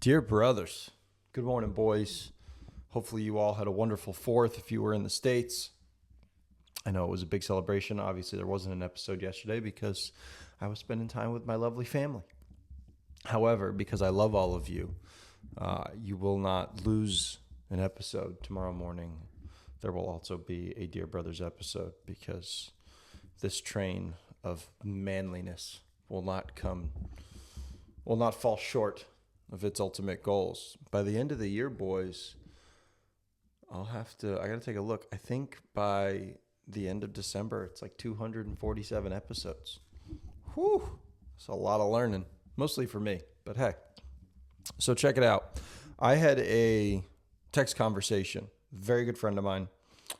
Dear brothers, good morning, boys. Hopefully, you all had a wonderful 4th if you were in the States. I know it was a big celebration. Obviously, there wasn't an episode yesterday because I was spending time with my lovely family. However, because I love all of you, you will not lose an episode tomorrow morning. There will also be a Dear Brothers episode because this train of manliness will not fall short of its ultimate goals. By the end of the year, boys, I gotta take a look. I think by the end of December, it's like 247 episodes. Whew, it's a lot of learning, mostly for me, but heck. So check it out. I had a text conversation, very good friend of mine,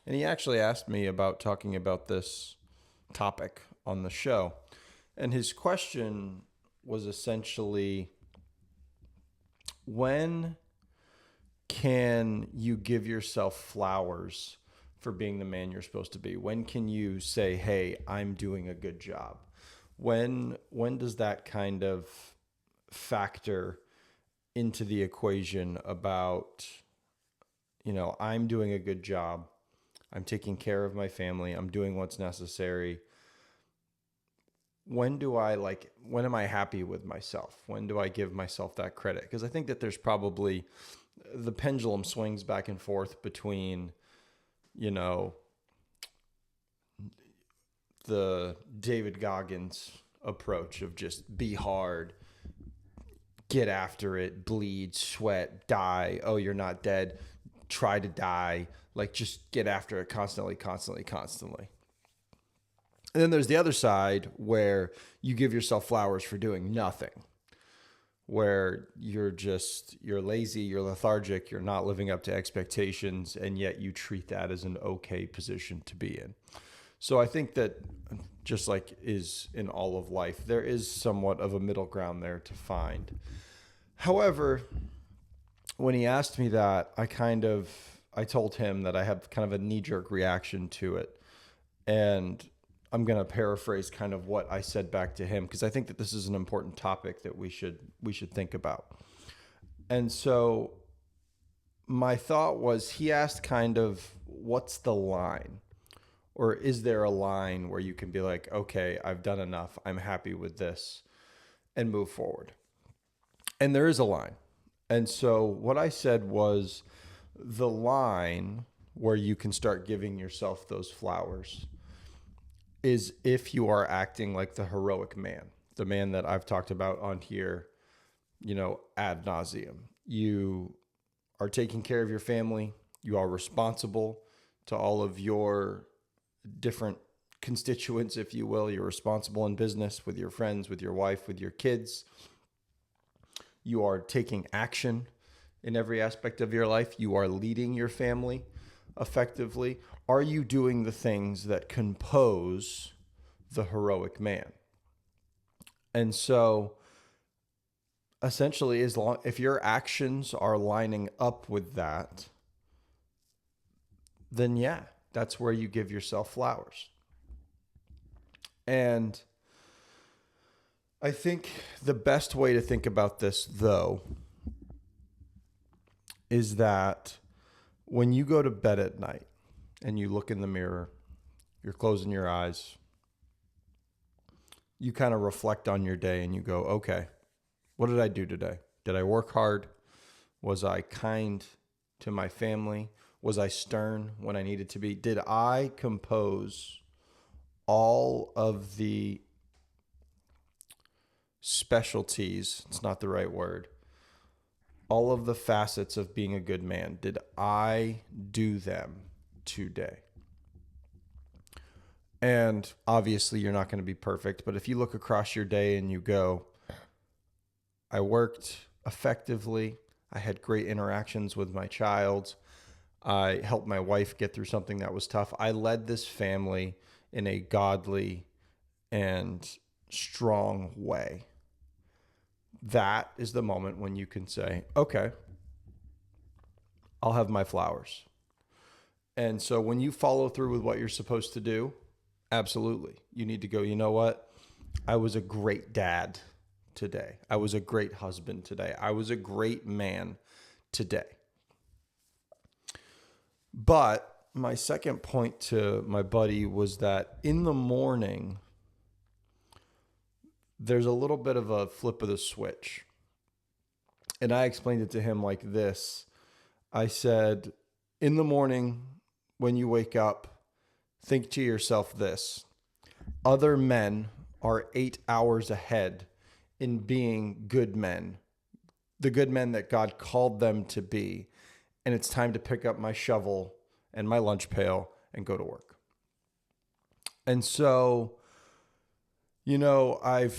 and he actually asked me about talking about this topic on the show. And his question was essentially, when can you give yourself flowers for being the man you're supposed to be? When can you say, hey, I'm doing a good job? When does that kind of factor into the equation about, I'm doing a good job, I'm taking care of my family, I'm doing what's necessary? When am I happy with myself? When do I give myself that credit? Because I think that there's probably, the pendulum swings back and forth between, the David Goggins approach of just be hard, get after it, bleed, sweat, die. Oh, you're not dead. Try to die. Like, just get after it constantly. And then there's the other side where you give yourself flowers for doing nothing, where you're lazy, you're lethargic, you're not living up to expectations, and yet you treat that as an okay position to be in. So I think that, just like is in all of life, there is somewhat of a middle ground there to find. However, when he asked me that, I told him that I have kind of a knee-jerk reaction to it. And I'm going to paraphrase kind of what I said back to him, because I think that this is an important topic that we should think about. And so my thought was, he asked kind of, what's the line? Or is there a line where you can be like, okay, I've done enough, I'm happy with this, and move forward? And there is a line. And so what I said was, the line where you can start giving yourself those flowers is if you are acting like the heroic man, the man that I've talked about on here, ad nauseum. You are taking care of your family. You are responsible to all of your different constituents, if you will. You're responsible in business, with your friends, with your wife, with your kids. You are taking action in every aspect of your life. You are leading your family effectively. Are you doing the things that compose the heroic man? And so essentially, if your actions are lining up with that, then yeah, that's where you give yourself flowers. And I think the best way to think about this, though, is that when you go to bed at night and you look in the mirror, you're closing your eyes, you kind of reflect on your day and you go, okay, what did I do today? Did I work hard? Was I kind to my family? Was I stern when I needed to be? Did I compose all of the specialties? It's not the right word. All of the facets of being a good man. Did I do them today? And obviously you're not going to be perfect, but if you look across your day and you go, I worked effectively, I had great interactions with my child, I helped my wife get through something that was tough, I led this family in a godly and strong way. That is the moment when you can say, okay, I'll have my flowers. And so when you follow through with what you're supposed to do, absolutely, you need to go, you know what? I was a great dad today. I was a great husband today. I was a great man today. But my second point to my buddy was that in the morning, there's a little bit of a flip of the switch. And I explained it to him like this. I said, in the morning, when you wake up, think to yourself this: other men are 8 hours ahead in being good men, the good men that God called them to be. And it's time to pick up my shovel and my lunch pail and go to work. And so, you know, I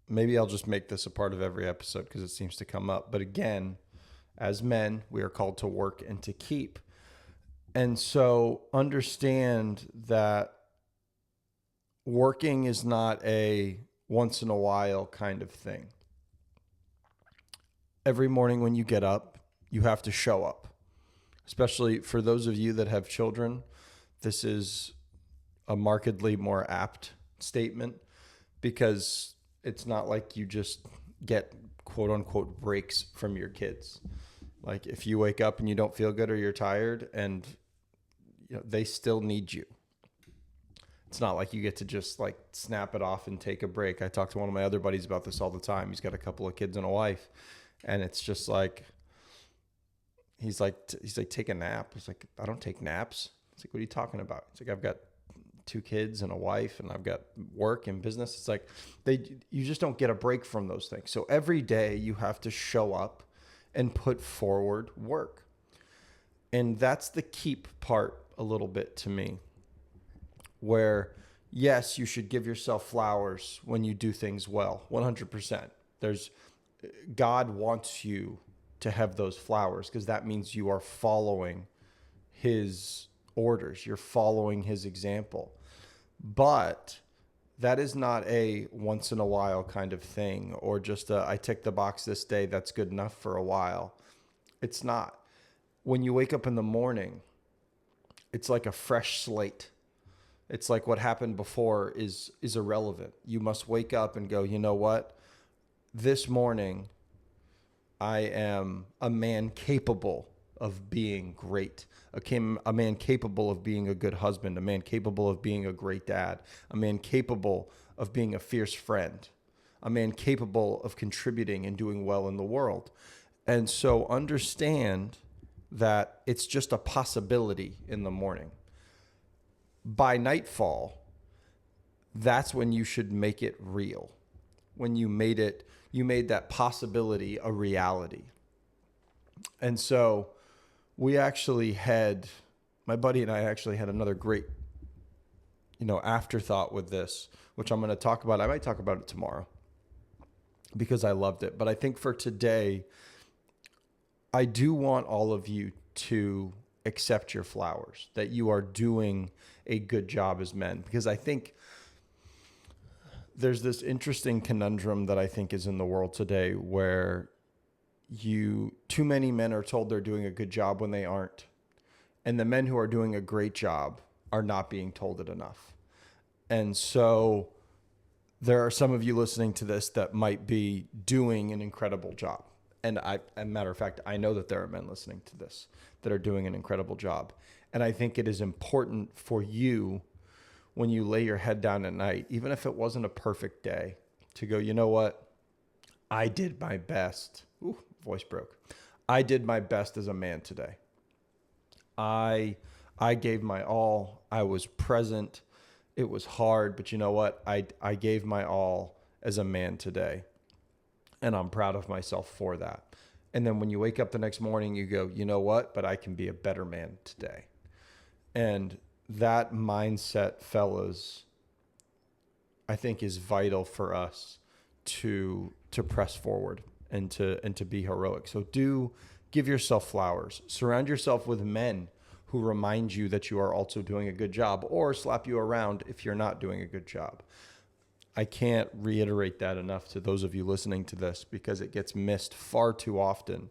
maybe I'll just make this a part of every episode because it seems to come up. But again, as men, we are called to work and to keep. And so understand that working is not a once in a while kind of thing. Every morning when you get up, you have to show up. Especially for those of you that have children, this is a markedly more apt statement because it's not like you just get quote unquote breaks from your kids. Like if you wake up and you don't feel good or you're tired, and you know, they still need you. It's not like you get to just like snap it off and take a break. I talk to one of my other buddies about this all the time. He's got a couple of kids and a wife, and it's just like, he's like, take a nap. It's like, I don't take naps. It's like, what are you talking about? It's like, I've got 2 kids and a wife, and I've got work and business. It's like you just don't get a break from those things. So every day you have to show up and put forward work. And that's the keep part a little bit to me, where yes, you should give yourself flowers when you do things well, 100%. God wants you to have those flowers because that means you are following his orders. You're following his example. But that is not a once in a while kind of thing, or just I tick the box this day, that's good enough for a while. It's not. When you wake up in the morning, it's like a fresh slate. It's like what happened before is irrelevant. You must wake up and go, you know what? This morning, I am a man capable of being great, a man capable of being a good husband, a man capable of being a great dad, a man capable of being a fierce friend, a man capable of contributing and doing well in the world. And so understand that it's just a possibility in the morning. By nightfall, that's when you should make it real. When you made that possibility a reality. And so my buddy and I actually had another great, afterthought with this, which I'm going to talk about. I might talk about it tomorrow because I loved it. But I think for today, I do want all of you to accept your flowers, that you are doing a good job as men, because I think there's this interesting conundrum that I think is in the world today where too many men are told they're doing a good job when they aren't. And the men who are doing a great job are not being told it enough. And so there are some of you listening to this that might be doing an incredible job. And as a matter of fact, I know that there are men listening to this that are doing an incredible job. And I think it is important for you, when you lay your head down at night, even if it wasn't a perfect day, to go, you know what? I did my best. Ooh, voice broke. I did my best as a man today. I gave my all. I was present. It was hard, but you know what? I gave my all as a man today. And I'm proud of myself for that. And then when you wake up the next morning, you go, you know what? But I can be a better man today. And that mindset, fellas, I think is vital for us to press forward and to be heroic. So do give yourself flowers. Surround yourself with men who remind you that you are also doing a good job, or slap you around if you're not doing a good job. I can't reiterate that enough to those of you listening to this, because it gets missed far too often,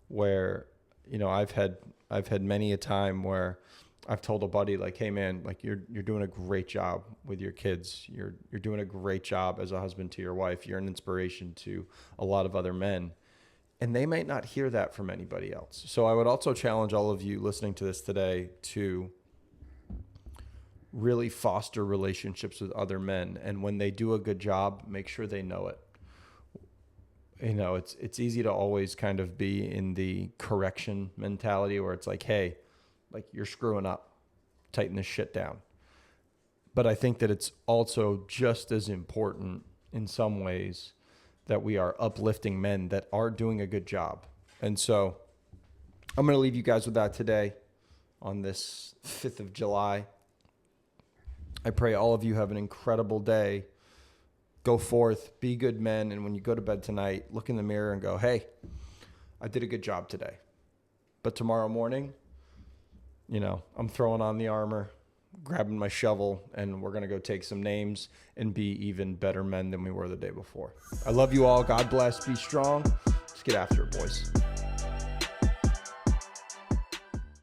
where, I've had many a time where I've told a buddy, like, hey man, like you're doing a great job with your kids. You're doing a great job as a husband to your wife. You're an inspiration to a lot of other men. And they might not hear that from anybody else. So I would also challenge all of you listening to this today to really foster relationships with other men. And when they do a good job, make sure they know it. You know, it's easy to always kind of be in the correction mentality where it's like, hey, like you're screwing up, tighten this shit down. But I think that it's also just as important in some ways that we are uplifting men that are doing a good job. And so I'm going to leave you guys with that today on this 5th of July. I pray all of you have an incredible day. Go forth, be good men. And when you go to bed tonight, look in the mirror and go, hey, I did a good job today. But tomorrow morning, you know, I'm throwing on the armor, grabbing my shovel, and we're going to go take some names and be even better men than we were the day before. I love you all. God bless. Be strong. Let's get after it, boys.